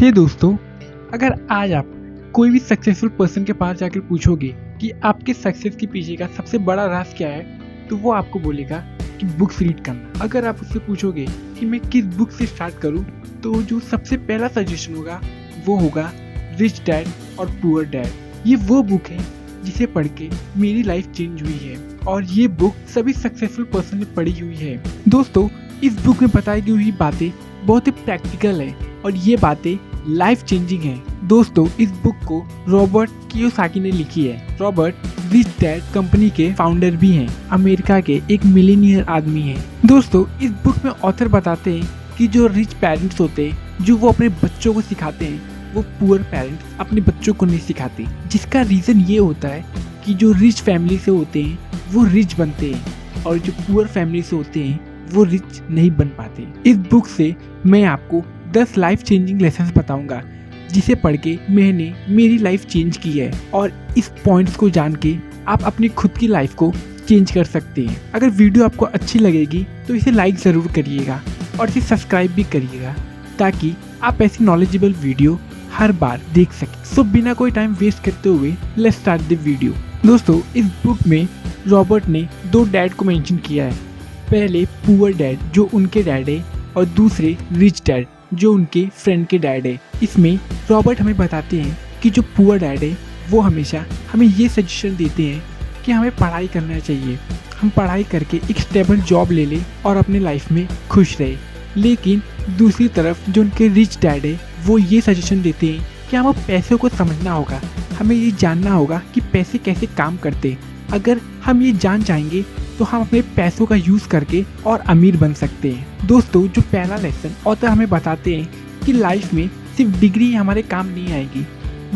हे दोस्तों, अगर आज आप कोई भी सक्सेसफुल पर्सन के पास जाकर पूछोगे कि आपके सक्सेस के पीछे का सबसे बड़ा राज क्या है, तो वो आपको बोलेगा कि बुक्स रीड करना। अगर आप उससे पूछोगे कि मैं किस बुक से स्टार्ट करूं, तो जो सबसे पहला सजेशन होगा वो होगा रिच डैड और पुअर डैड। ये वो बुक है जिसे पढ़ के मेरी लाइफ चेंज हुई है और ये बुक सभी सक्सेसफुल पर्सन ने पढ़ी हुई है। दोस्तों, इस बुक में बताई गई हुई बातें बहुत ही प्रैक्टिकल है और ये बातें लाइफ चेंजिंग है। दोस्तों, इस बुक को रॉबर्ट कियोसाकी ने लिखी है। रॉबर्ट रिच डैड कंपनी के फाउंडर भी हैं, अमेरिका के एक मिलियनियर आदमी हैं। दोस्तों, इस बुक में ऑथर बताते हैं कि जो रिच पेरेंट्स होते हैं, जो वो अपने बच्चों को सिखाते हैं, वो पुअर पेरेंट्स अपने बच्चों को नहीं सिखाते। जिसका रीजन ये होता है कि जो रिच फैमिली से होते हैं वो रिच बनते हैं और जो पुअर फैमिली से होते हैं वो रिच नहीं बन पाते। इस बुक से मैं आपको 10 लाइफ चेंजिंग लेसन्स बताऊंगा जिसे पढ़ के मैंने मेरी लाइफ चेंज की है और इस पॉइंट्स को जान के आप अपनी खुद की लाइफ को चेंज कर सकते हैं। अगर वीडियो आपको अच्छी लगेगी तो इसे लाइक ज़रूर करिएगा और इसे सब्सक्राइब भी करिएगा ताकि आप ऐसी नॉलेजेबल वीडियो हर बार देख सकें। सो बिना कोई टाइम वेस्ट करते हुए लेट्स स्टार्ट द वीडियो। दोस्तों, इस बुक में रॉबर्ट ने 2 डैड को मेंशन किया है। पहले पुअर डैड जो उनके डैड है और दूसरे रिच डैड जो उनके फ्रेंड के डैड है। इसमें रॉबर्ट हमें बताते हैं कि जो पुअर डैड है वो हमेशा हमें ये सजेशन देते हैं कि हमें पढ़ाई करना चाहिए, हम पढ़ाई करके एक स्टेबल जॉब ले लें और अपने लाइफ में खुश रहे। लेकिन दूसरी तरफ जो उनके रिच डैड है वो ये सजेशन देते हैं कि हमें पैसों को समझना होगा, हमें ये जानना होगा कि पैसे कैसे काम करते। अगर हम ये जान जाएंगे तो हम अपने पैसों का यूज़ करके और अमीर बन सकते हैं। दोस्तों, जो पहला लेसन ऑथर हमें बताते हैं कि लाइफ में सिर्फ डिग्री हमारे काम नहीं आएगी।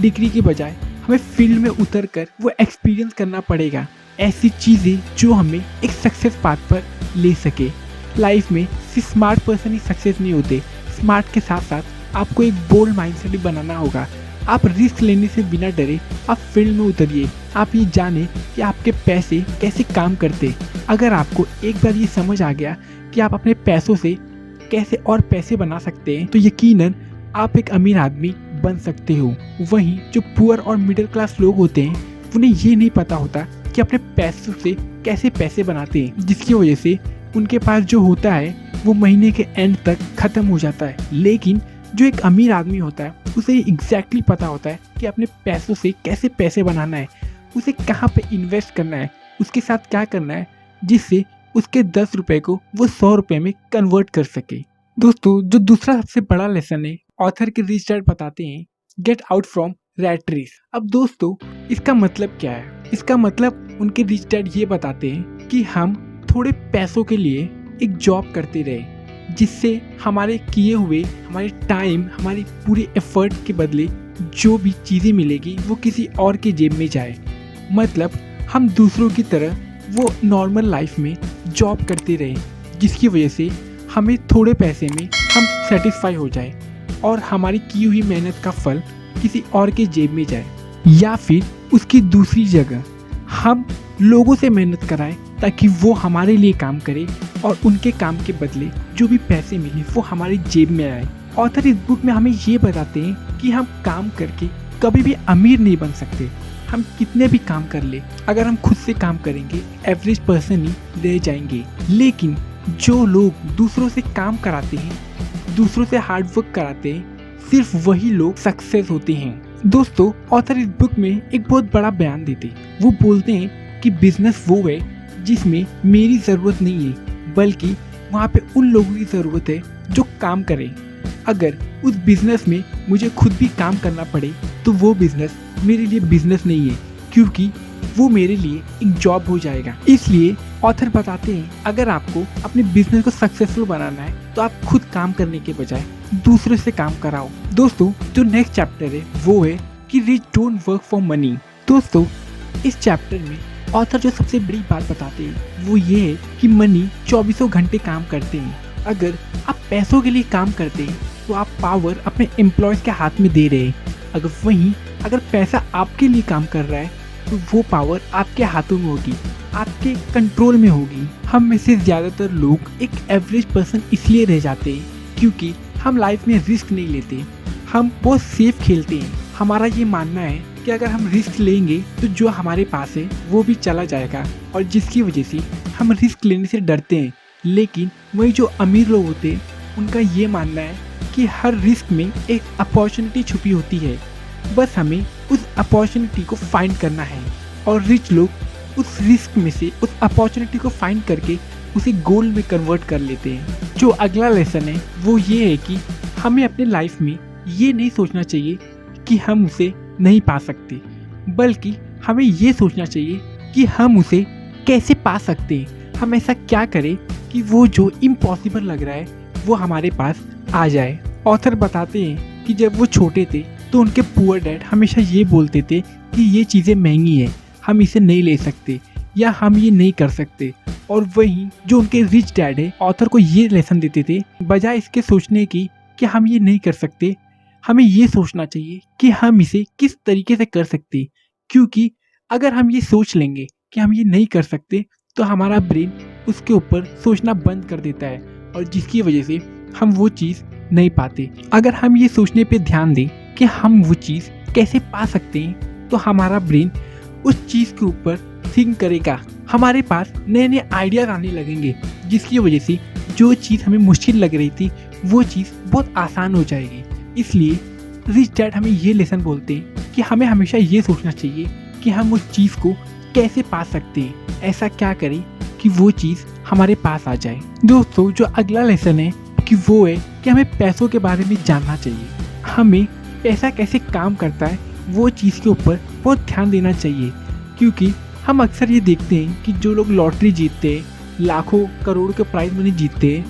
डिग्री के बजाय हमें फील्ड में उतर कर वो एक्सपीरियंस करना पड़ेगा, ऐसी चीज़ें जो हमें एक सक्सेस पाथ पर ले सके। लाइफ में सिर्फ स्मार्ट पर्सन ही सक्सेस नहीं होते, स्मार्ट के साथ साथ आपको एक बोल्ड माइंडसेट भी बनाना होगा। आप रिस्क लेने से बिना डरे आप फील्ड में उतरिए। आप ये जाने कि आपके पैसे कैसे काम करते। अगर आपको एक बार ये समझ आ गया कि आप अपने पैसों से कैसे और पैसे बना सकते हैं तो यकीनन आप एक अमीर आदमी बन सकते हो। वहीं जो पुअर और मिडिल क्लास लोग होते हैं उन्हें ये नहीं पता होता कि अपने पैसों से कैसे पैसे बनाते हैं, जिसकी वजह से उनके पास जो होता है वो महीने के एंड तक ख़त्म हो जाता है। लेकिन जो एक अमीर आदमी होता है उसे एग्जैक्टली पता होता है कि अपने पैसों से कैसे पैसे बनाना है, उसे कहाँ पे इन्वेस्ट करना है, उसके साथ क्या करना है जिससे उसके 10 रुपये को वो 100 रुपये में कन्वर्ट कर सके। दोस्तों, जो दूसरा सबसे बड़ा लेसन है ऑथर के रिच डैड बताते हैं get out from rat race. अब दोस्तों, इसका मतलब क्या है? इसका मतलब उनके रिच डैड ये बताते हैं कि हम थोड़े पैसों के लिए एक जॉब करते रहे जिससे हमारे किए हुए हमारे टाइम हमारी पूरी एफर्ट के बदले जो भी चीज़ें मिलेगी वो किसी और के जेब में जाए। मतलब हम दूसरों की तरह वो नॉर्मल लाइफ में जॉब करते रहे जिसकी वजह से हमें थोड़े पैसे में हम सेटिस्फाई हो जाए और हमारी की हुई मेहनत का फल किसी और के जेब में जाए, या फिर उसकी दूसरी जगह हम लोगों से मेहनत कराएं ताकि वो हमारे लिए काम करे और उनके काम के बदले जो भी पैसे मिले वो हमारी जेब में आए। ऑथर इस बुक में हमें ये बताते हैं कि हम काम करके कभी भी अमीर नहीं बन सकते। हम कितने भी काम कर ले, अगर हम खुद से काम करेंगे एवरेज पर्सन ही रह जाएंगे। लेकिन जो लोग दूसरों से काम कराते हैं, दूसरों से हार्ड वर्क कराते हैं, सिर्फ वही लोग सक्सेस होते हैं। दोस्तों, ऑथर इस बुक में एक बहुत बड़ा बयान देते हैं। वो बोलते हैं कि बिजनेस वो है जिसमें मेरी ज़रूरत नहीं है बल्कि वहाँ पे उन लोगों की ज़रूरत है जो काम करें। अगर उस बिज़नेस में मुझे खुद भी काम करना पड़े तो वो बिज़नेस मेरे लिए बिज़नेस नहीं है, क्योंकि वो मेरे लिए एक जॉब हो जाएगा। इसलिए ऑथर बताते हैं अगर आपको अपने बिजनेस को सक्सेसफुल बनाना है तो आप खुद काम करने के बजाय दूसरे से काम कराओ। दोस्तों, जो नेक्स्ट चैप्टर है वो है कि rich don't work for money. दोस्तों, इस चैप्टर में ऑथर जो सबसे बड़ी बात बताते हैं वो ये है कि मनी 24 घंटे काम करते हैं। अगर आप पैसों के लिए काम करते हैं तो आप पावर अपने एम्प्लॉयज़ के हाथ में दे रहे हैं। अगर पैसा आपके लिए काम कर रहा है तो वो पावर आपके हाथों में होगी, आपके कंट्रोल में होगी। हम में से ज़्यादातर लोग एक एवरेज पर्सन इसलिए रह जाते हैं क्योंकि हम लाइफ में रिस्क नहीं लेते, हम बहुत सेफ खेलते हैं। हमारा ये मानना है कि अगर हम रिस्क लेंगे तो जो हमारे पास है वो भी चला जाएगा, और जिसकी वजह से हम रिस्क लेने से डरते हैं। लेकिन वही जो अमीर लोग होते हैं उनका ये मानना है कि हर रिस्क में एक अपॉर्चुनिटी छुपी होती है, बस हमें उस अपॉर्चुनिटी को फाइंड करना है। और रिच लोग उस रिस्क में से उस अपॉर्चुनिटी को फाइंड करके उसे गोल में कन्वर्ट कर लेते हैं। जो अगला लेसन है वो ये है कि हमें अपने लाइफ में ये नहीं सोचना चाहिए कि हम उसे नहीं पा सकते, बल्कि हमें ये सोचना चाहिए कि हम उसे कैसे पा सकते हैं। हम ऐसा क्या करें कि वो जो इम्पॉसिबल लग रहा है वो हमारे पास आ जाए। ऑथर बताते हैं कि जब वो छोटे थे तो उनके पुअर डैड हमेशा ये बोलते थे कि ये चीज़ें महंगी हैं, हम इसे नहीं ले सकते या हम ये नहीं कर सकते। और वहीं जो उनके रिच डैड है ऑथर को ये लेसन देते थे, बजाय इसके सोचने की कि हम ये नहीं कर सकते, हमें ये सोचना चाहिए कि हम इसे किस तरीके से कर सकते। क्योंकि अगर हम ये सोच लेंगे कि हम ये नहीं कर सकते तो हमारा ब्रेन उसके ऊपर सोचना बंद कर देता है, और जिसकी वजह से हम वो चीज़ नहीं पाते। अगर हम ये सोचने पे ध्यान दें कि हम वो चीज़ कैसे पा सकते हैं तो हमारा ब्रेन उस चीज़ के ऊपर थिंक करेगा, हमारे पास नए नए आइडियाज आने लगेंगे, जिसकी वजह से जो चीज़ हमें मुश्किल लग रही थी वो चीज़ बहुत आसान हो जाएगी। इसलिए रिच डैड हमें ये लेसन बोलते हैं कि हमें हमेशा ये सोचना चाहिए कि हम उस चीज़ को कैसे पा सकते हैं, ऐसा क्या करें कि वो चीज़ हमारे पास आ जाए। दोस्तों, जो अगला लेसन है कि वो है कि हमें पैसों के बारे में जानना चाहिए। हमें पैसा कैसे काम करता है वो चीज़ के ऊपर बहुत ध्यान देना चाहिए, क्योंकि हम अक्सर ये देखते हैं कि जो लोग लॉटरी जीतते हैं, लाखों करोड़ के प्राइज मनी जीतते हैं,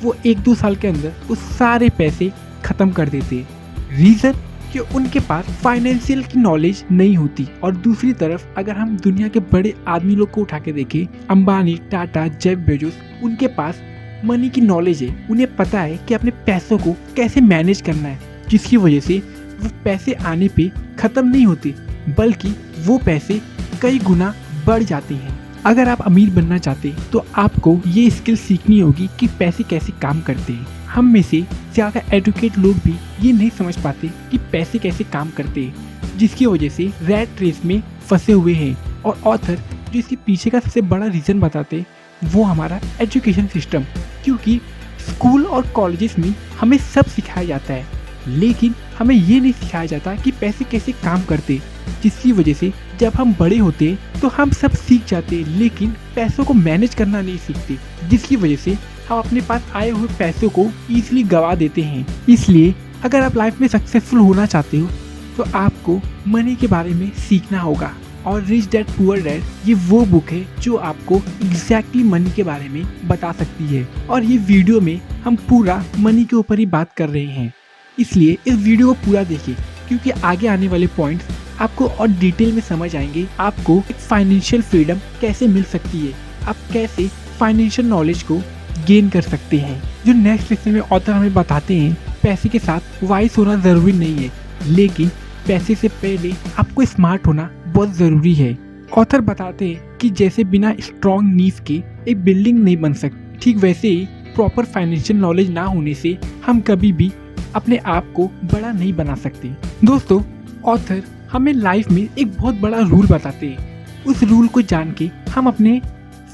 वो 1-2 साल के अंदर वो सारे पैसे ख़त्म कर देते हैं। रीज़न कि उनके पास फाइनेंशियल की नॉलेज नहीं होती। और दूसरी तरफ अगर हम दुनिया के बड़े आदमी लोग को उठा के देखें, अंबानी, टाटा, जेफ बेजोस, उनके पास मनी की नॉलेज है, उन्हें पता है कि अपने पैसों को कैसे मैनेज करना है, जिसकी वजह से वो पैसे आने पे ख़त्म नहीं होते, बल्कि वो पैसे कई गुना बढ़ जाते हैं। अगर आप अमीर बनना चाहते हैं तो आपको ये स्किल सीखनी होगी कि पैसे कैसे काम करते हैं। हम में से ज़्यादा एडुकेट लोग भी ये नहीं समझ पाते कि पैसे कैसे काम करते हैं, जिसकी वजह से रैट रेस में फंसे हुए हैं। और ऑथर जो इसके पीछे का सबसे बड़ा रीज़न बताते वो हमारा एजुकेशन सिस्टम, क्योंकि स्कूल और कॉलेजेस में हमें सब सिखाया जाता है, लेकिन हमें ये नहीं सिखाया जाता कि पैसे कैसे काम करते, जिसकी वजह से जब हम बड़े होते तो हम सब सीख जाते, लेकिन पैसों को मैनेज करना नहीं सीखते, जिसकी वजह से हम अपने पास आए हुए पैसों को ईजिली गवा देते हैं। इसलिए अगर आप लाइफ में सक्सेसफुल होना चाहते हो तो आपको मनी के बारे में सीखना होगा। और रिच डैड पुअर डैड ये वो बुक है जो आपको एग्जैक्टली मनी के बारे में बता सकती है। और ये वीडियो में हम पूरा मनी के ऊपर ही बात कर रहे हैं, इसलिए इस वीडियो को पूरा देखिए, क्योंकि आगे आने वाले पॉइंट्स आपको और डिटेल में समझ आएंगे। आपको एक फाइनेंशियल फ्रीडम कैसे मिल सकती है, आप कैसे फाइनेंशियल नॉलेज को गेन कर सकते हैं। जो नेक्स्ट लेसन में ऑथर हमें बताते हैं, पैसे के साथ वाइस होना ज़रूरी नहीं है, लेकिन पैसे से पहले आपको स्मार्ट होना बहुत ज़रूरी है। ऑथर बताते हैं कि जैसे बिना स्ट्रॉन्ग नींव के एक बिल्डिंग नहीं बन सकती, ठीक वैसे ही प्रॉपर फाइनेंशियल नॉलेज ना होने से हम कभी भी अपने आप को बड़ा नहीं बना सकते। दोस्तों, ऑथर हमें लाइफ में एक बहुत बड़ा रूल बताते हैं। उस रूल को जान के हम अपने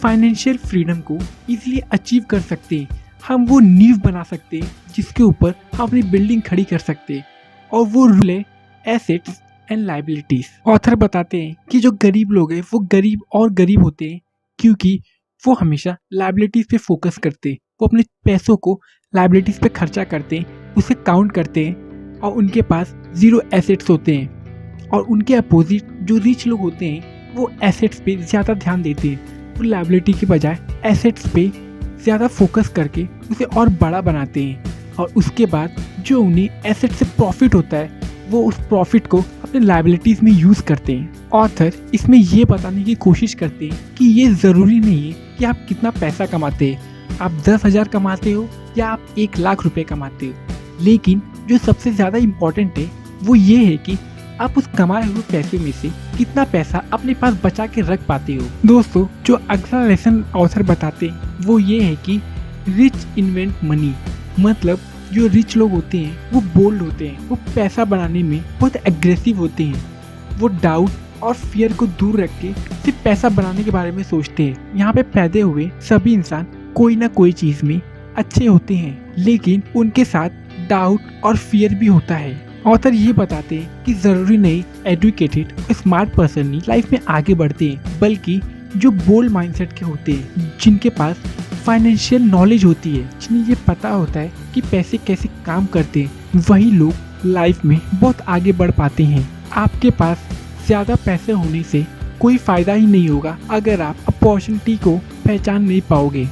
फाइनेंशियल फ्रीडम को इजीली अचीव कर सकते हैं। हम वो नींव बना सकते हैं जिसके ऊपर हम अपनी बिल्डिंग खड़ी कर सकते हैं, और वो रूल है एसेट्स एंड लाइबिलिटीज। ऑथर बताते हैं कि जो गरीब लोग हैं वो गरीब और गरीब होते हैं क्योंकि वो हमेशा लाइबिलिटीज पे फोकस करते हैं। वो अपने पैसों को लाइबिलिटीज पे खर्चा करते हैं, उसे काउंट करते हैं, और उनके पास जीरो एसेट्स होते हैं। और उनके अपोजिट जो रिच लोग होते हैं वो एसेट्स पे ज़्यादा ध्यान देते हैं, वो लाइबिलिटी के बजाय एसेट्स पे ज़्यादा फोकस करके उसे और बड़ा बनाते हैं। और उसके बाद जो उन्हें एसेट से प्रॉफिट होता है वो उस प्रॉफिट को अपने लाइबिलिटीज़ में यूज़ करते हैं। ऑथर इसमें ये बताने की कोशिश करते हैं कि ये ज़रूरी नहीं है कि आप कितना पैसा कमाते हैं, आप 10,000 कमाते हो या आप 1,00,000 रुपये कमाते हो, लेकिन जो सबसे ज़्यादा इम्पॉर्टेंट है वो ये है कि आप उस कमाए हुए पैसे में से कितना पैसा अपने पास बचा के रख पाते हो। दोस्तों, जो अगला लेसन ऑथर बताते हैं वो ये है कि रिच इन्वेंट मनी, मतलब जो रिच लोग होते हैं वो बोल्ड होते हैं, वो पैसा बनाने में बहुत एग्रेसिव होते हैं। वो डाउट और फियर को दूर रख के सिर्फ पैसा बनाने के बारे में सोचते हैं। यहाँ पे पैदा हुए सभी इंसान कोई ना कोई चीज में अच्छे होते हैं, लेकिन उनके साथ डाउट और फियर भी होता है। ऑथर ये बताते हैं कि जरूरी नहीं एजुकेटेड और स्मार्ट पर्सन ही लाइफ में आगे बढ़ते हैं, बल्कि जो बोल्ड माइंडसेट के होते हैं, जिनके पास फाइनेंशियल नॉलेज होती है, जिन्हें ये पता होता है कि पैसे कैसे काम करते हैं, वही लोग लाइफ में बहुत आगे बढ़ पाते हैं। आपके पास ज़्यादा पैसे होने से कोई फ़ायदा ही नहीं होगा अगर आप अपॉर्चुनिटी को पहचान नहीं पाओगे।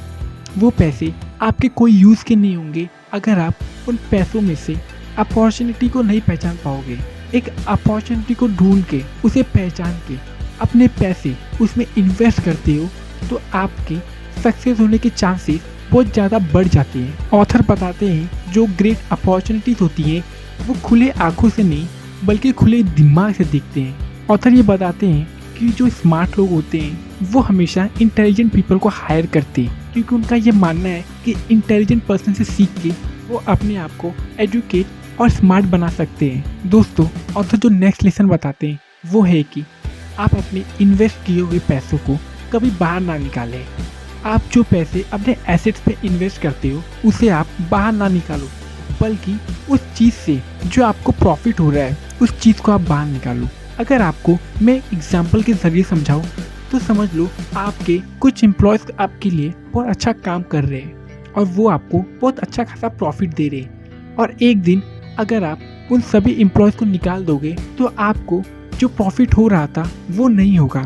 वो पैसे आपके कोई यूज़ के नहीं होंगे अगर आप उन पैसों में से अपॉर्चुनिटी को नहीं पहचान पाओगे। एक अपॉर्चुनिटी को ढूंढ के उसे पहचान के अपने पैसे उसमें इन्वेस्ट करते हो तो आपके सक्सेस होने के चांसेस बहुत ज़्यादा बढ़ जाते हैं। ऑथर बताते हैं जो ग्रेट अपॉर्चुनिटीज होती हैं वो खुले आंखों से नहीं बल्कि खुले दिमाग से दिखते हैं। ऑथर ये बताते हैं कि जो स्मार्ट लोग होते हैं वो हमेशा इंटेलिजेंट पीपल को हायर करते हैं, क्योंकि उनका ये मानना है कि इंटेलिजेंट पर्सन से सीख के वो अपने आप को एजुकेट और स्मार्ट बना सकते हैं। दोस्तों, ऑथर जो नेक्स्ट लेसन बताते हैं वो है कि आप अपने इन्वेस्ट किए हुए पैसों को कभी बाहर ना निकालें। आप जो पैसे अपने एसेट्स पे इन्वेस्ट करते हो उसे आप बाहर ना निकालो, बल्कि उस चीज़ से जो आपको प्रॉफिट हो रहा है उस चीज़ को आप बाहर निकालो। अगर आपको मैं एग्जांपल के ज़रिए समझाऊँ तो समझ लो आपके कुछ एम्प्लॉयज़ आपके लिए बहुत अच्छा काम कर रहे हैं और वो आपको बहुत अच्छा खासा प्रॉफिट दे रहे हैं, और एक दिन अगर आप उन सभी एम्प्लॉयज़ को निकाल दोगे तो आपको जो प्रॉफिट हो रहा था वो नहीं होगा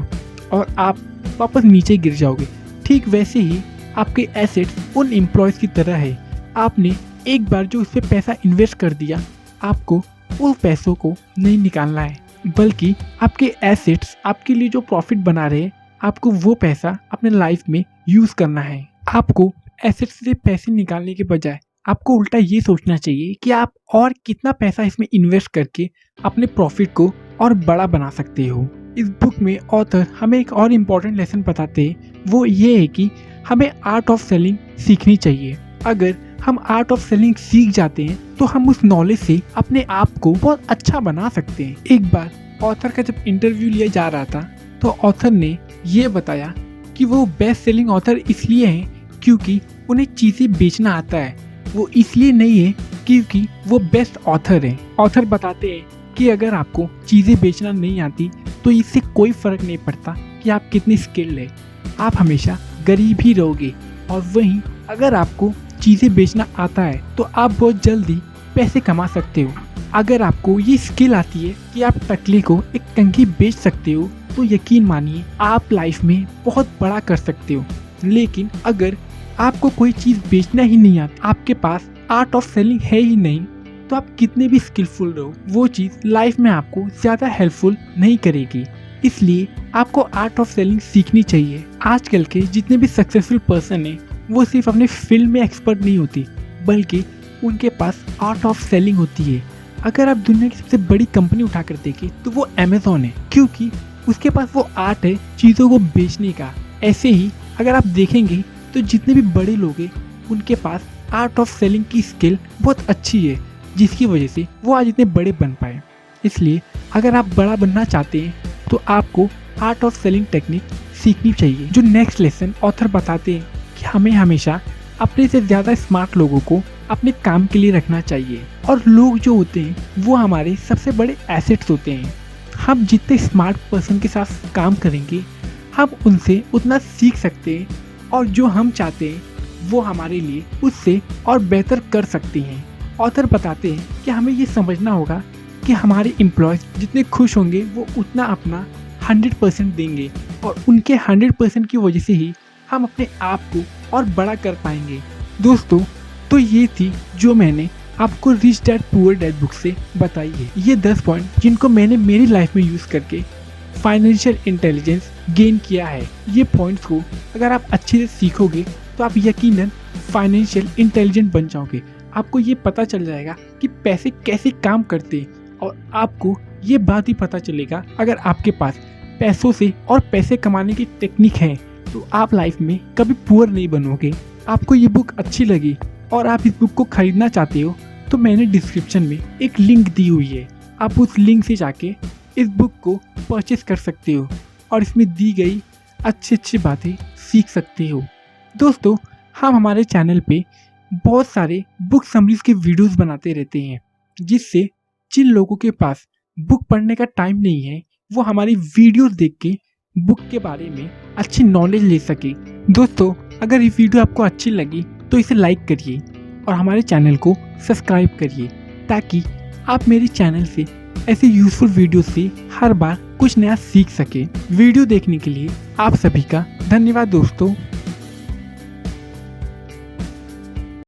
और आप वापस नीचे गिर जाओगे। ठीक वैसे ही आपके एसेट्स उन एम्प्लॉयज़ की तरह है। आपने एक बार जो उस पर पैसा इन्वेस्ट कर दिया, आपको उन पैसों को नहीं निकालना है, बल्कि आपके एसेट्स आपके लिए जो प्रॉफिट बना रहे हैं आपको वो पैसा अपने लाइफ में यूज़ करना है। आपको एसेट्स से पैसे निकालने के बजाय आपको उल्टा ये सोचना चाहिए कि आप और कितना पैसा इसमें इन्वेस्ट करके अपने प्रॉफिट को और बड़ा बना सकते हो। इस बुक में ऑथर हमें एक और इम्पॉर्टेंट लेसन बताते हैं, वो ये है कि हमें आर्ट ऑफ सेलिंग सीखनी चाहिए। अगर हम आर्ट ऑफ सेलिंग सीख जाते हैं तो हम उस नॉलेज से अपने आप को बहुत अच्छा बना सकते हैं। एक बार ऑथर का जब इंटरव्यू लिया जा रहा था तो ऑथर ने ये बताया कि वो बेस्ट सेलिंग ऑथर इसलिए हैं क्योंकि उन्हें चीज़ें बेचना आता है, वो इसलिए नहीं है क्योंकि वो बेस्ट ऑथर हैं। ऑथर बताते हैं कि अगर आपको चीज़ें बेचना नहीं आती तो इससे कोई फ़र्क नहीं पड़ता कि आप कितनी स्किल्ड है, आप हमेशा गरीब ही रहोगे। और वहीं अगर आपको चीज़ें बेचना आता है तो आप बहुत जल्दी पैसे कमा सकते हो। अगर आपको ये स्किल आती है कि आप टकले को एक कंघी बेच सकते हो तो यकीन मानिए आप लाइफ में बहुत बड़ा कर सकते हो। लेकिन अगर आपको कोई चीज़ बेचना ही नहीं आता, आपके पास आर्ट ऑफ सेलिंग है ही नहीं, तो आप कितने भी स्किलफुल रहो वो चीज़ लाइफ में आपको ज़्यादा हेल्पफुल नहीं करेगी। इसलिए आपको आर्ट ऑफ सेलिंग सीखनी चाहिए। आजकल के जितने भी सक्सेसफुल पर्सन हैं वो सिर्फ अपने फील्ड में एक्सपर्ट नहीं होती, बल्कि उनके पास आर्ट ऑफ सेलिंग होती है। अगर आप दुनिया की सबसे बड़ी कंपनी उठा कर देखें तो वो अमेज़ॉन है, क्योंकि उसके पास वो आर्ट है चीज़ों को बेचने का। ऐसे ही अगर आप देखेंगे तो जितने भी बड़े लोग हैं उनके पास आर्ट ऑफ सेलिंग की स्किल बहुत अच्छी है, जिसकी वजह से वो आज इतने बड़े बन पाए। इसलिए अगर आप बड़ा बनना चाहते हैं तो आपको आर्ट ऑफ सेलिंग टेक्निक सीखनी चाहिए। जो नेक्स्ट लेसन ऑथर बताते हैं कि हमें हमेशा अपने से ज़्यादा स्मार्ट लोगों को अपने काम के लिए रखना चाहिए, और लोग जो होते हैं वो हमारे सबसे बड़े एसेट्स होते हैं। हम जितने स्मार्ट पर्सन के साथ काम करेंगे हम उनसे उतना सीख सकते हैं, और जो हम चाहते हैं वो हमारे लिए उससे और बेहतर कर सकते हैं। ऑथर बताते हैं कि हमें ये समझना होगा कि हमारे एम्प्लॉयज़ जितने खुश होंगे वो उतना अपना 100% देंगे, और उनके 100% की वजह से ही हम अपने आप को और बड़ा कर पाएंगे। दोस्तों, तो ये थी जो मैंने आपको rich dad poor dad book से बताई है। ये 10 पॉइंट जिनको मैंने मेरी लाइफ में यूज़ करके फाइनेंशियल इंटेलिजेंस गेन किया है। ये पॉइंट्स को अगर आप अच्छे से सीखोगे तो आप यकीनन फाइनेंशियल इंटेलिजेंट बन जाओगे। आपको ये पता चल जाएगा कि पैसे कैसे काम करते हैं, और आपको ये बात ही पता चलेगा अगर आपके पास पैसों से और पैसे कमाने की टेक्निक है तो आप लाइफ में कभी पुअर नहीं बनोगे। आपको ये बुक अच्छी लगी और आप इस बुक को खरीदना चाहते हो तो मैंने डिस्क्रिप्शन में एक लिंक दी हुई है, आप उस लिंक से जाके इस बुक को परचेस कर सकते हो और इसमें दी गई अच्छी बातें सीख सकते हो। दोस्तों, हम हमारे चैनल पे बहुत सारे बुक समरीज के वीडियोस बनाते रहते हैं, जिससे जिन लोगों के पास बुक पढ़ने का टाइम नहीं है वो हमारी वीडियोस देख के बुक के बारे में अच्छी नॉलेज ले सके। दोस्तों, अगर ये वीडियो आपको अच्छी लगी तो इसे लाइक करिए और हमारे चैनल को सब्सक्राइब करिए, ताकि आप मेरे चैनल से ऐसे यूजफुल वीडियो से हर बार कुछ नया सीख सके। वीडियो देखने के लिए आप सभी का धन्यवाद दोस्तों।